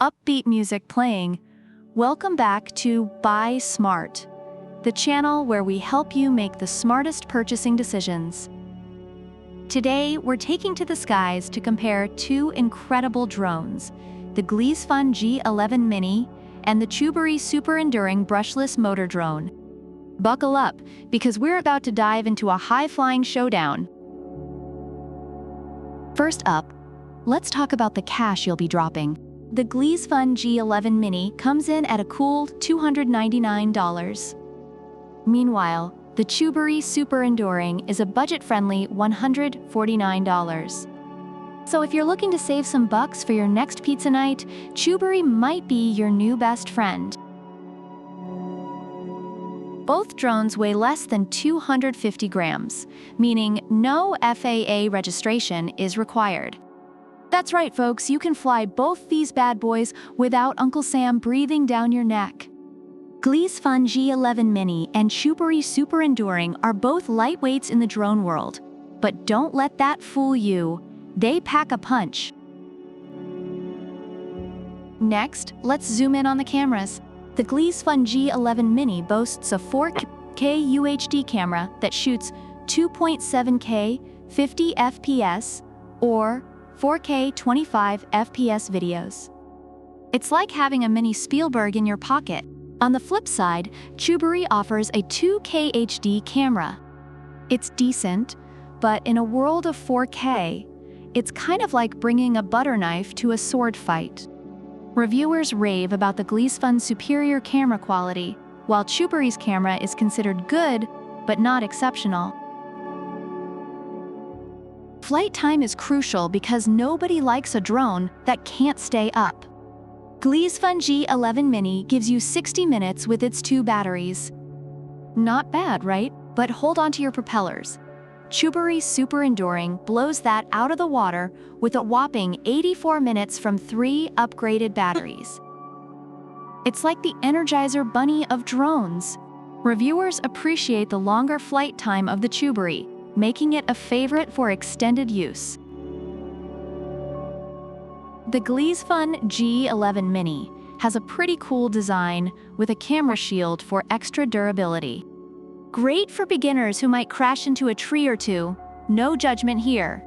upbeat music playing, welcome back to Buy Smart, the channel where we help you make the smartest purchasing decisions. Today, we're taking to the skies to compare two incredible drones, the Gleesfun G11MINI and the CHUBORY Super Enduring Brushless Motor Drone. Buckle up, because we're about to dive into a high-flying showdown. First up, let's talk about the cash you'll be dropping. The Gleesfun G11MINI comes in at a cool $299. Meanwhile, the CHUBORY Super Enduring is a budget-friendly $149. So if you're looking to save some bucks for your next pizza night, CHUBORY might be your new best friend. Both drones weigh less than 250 grams, meaning no FAA registration is required. That's right, folks, you can fly both these bad boys without Uncle Sam breathing down your neck. Gleesfun G11MINI and CHUBORY Super Enduring are both lightweights in the drone world. But don't let that fool you. They pack a punch. Next, let's zoom in on the cameras. The Gleesfun G11MINI boasts a 4K UHD camera that shoots 2.7K 50 FPS or 4K 25 FPS videos. It's like having a mini Spielberg in your pocket. On the flip side, CHUBORY offers a 2K HD camera. It's decent, but in a world of 4K, it's kind of like bringing a butter knife to a sword fight. Reviewers rave about the Gleesfun's superior camera quality, while CHUBORY's camera is considered good, but not exceptional. Flight time is crucial because nobody likes a drone that can't stay up. Gleesfun G11MINI gives you 60 minutes with its 2 batteries. Not bad, right? But hold on to your propellers. CHUBORY Super Enduring blows that out of the water with a whopping 84 minutes from 3 upgraded batteries. It's like the Energizer Bunny of drones. Reviewers appreciate the longer flight time of the CHUBORY, making it a favorite for extended use. The Gleesfun G11MINI has a pretty cool design with a camera shield for extra durability. Great for beginners who might crash into a tree or two, no judgment here.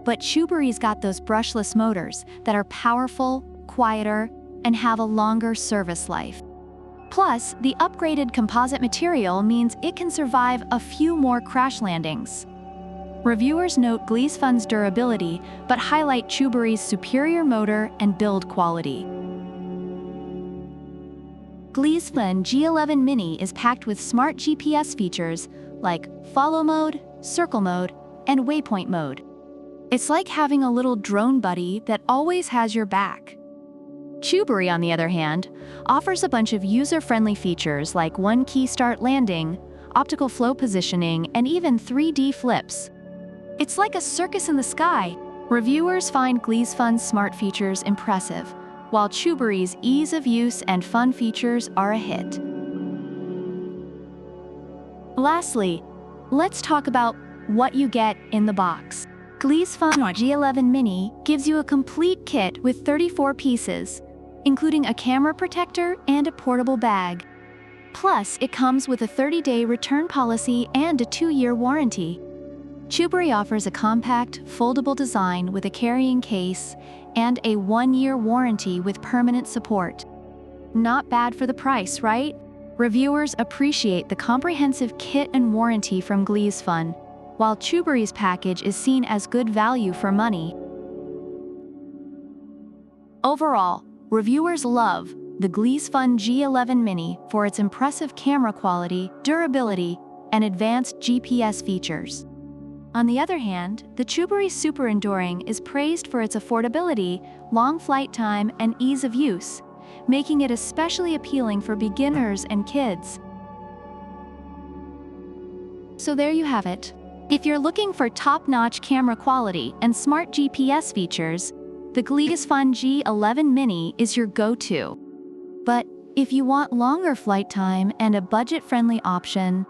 But CHUBORY's got those brushless motors that are powerful, quieter, and have a longer service life. Plus, the upgraded composite material means it can survive a few more crash landings. Reviewers note Gleesfun's durability, but highlight CHUBORY's superior motor and build quality. Gleesfun G11MINI is packed with smart GPS features like follow mode, circle mode, and waypoint mode. It's like having a little drone buddy that always has your back. CHUBORY, on the other hand, offers a bunch of user-friendly features like one-key start landing, optical flow positioning, and even 3D flips. It's like a circus in the sky. Reviewers find Gleesfun's smart features impressive, while CHUBORY's ease of use and fun features are a hit. Lastly, let's talk about what you get in the box. Gleesfun G11MINI gives you a complete kit with 34 pieces, including a camera protector and a portable bag. Plus, it comes with a 30-day return policy and a 2-year warranty. CHUBORY offers a compact, foldable design with a carrying case and a 1-year warranty with permanent support. Not bad for the price, right? Reviewers appreciate the comprehensive kit and warranty from Gleesfun, while CHUBORY's package is seen as good value for money. Overall, reviewers love the Gleesfun G11MINI for its impressive camera quality, durability, and advanced GPS features. On the other hand, the CHUBORY Super Enduring is praised for its affordability, long flight time, and ease of use, making it especially appealing for beginners and kids. So there you have it. If you're looking for top-notch camera quality and smart GPS features, the Gleesfun G11MINI is your go-to. But if you want longer flight time and a budget-friendly option,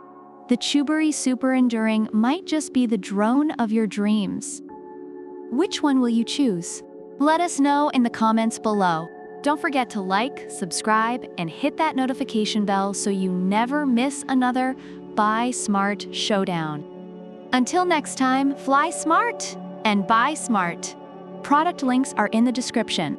the CHUBORY Super Enduring might just be the drone of your dreams. Which one will you choose? Let us know in the comments below. Don't forget to like, subscribe, and hit that notification bell so you never miss another Buy Smart Showdown. Until next time, fly smart and buy smart. Product links are in the description.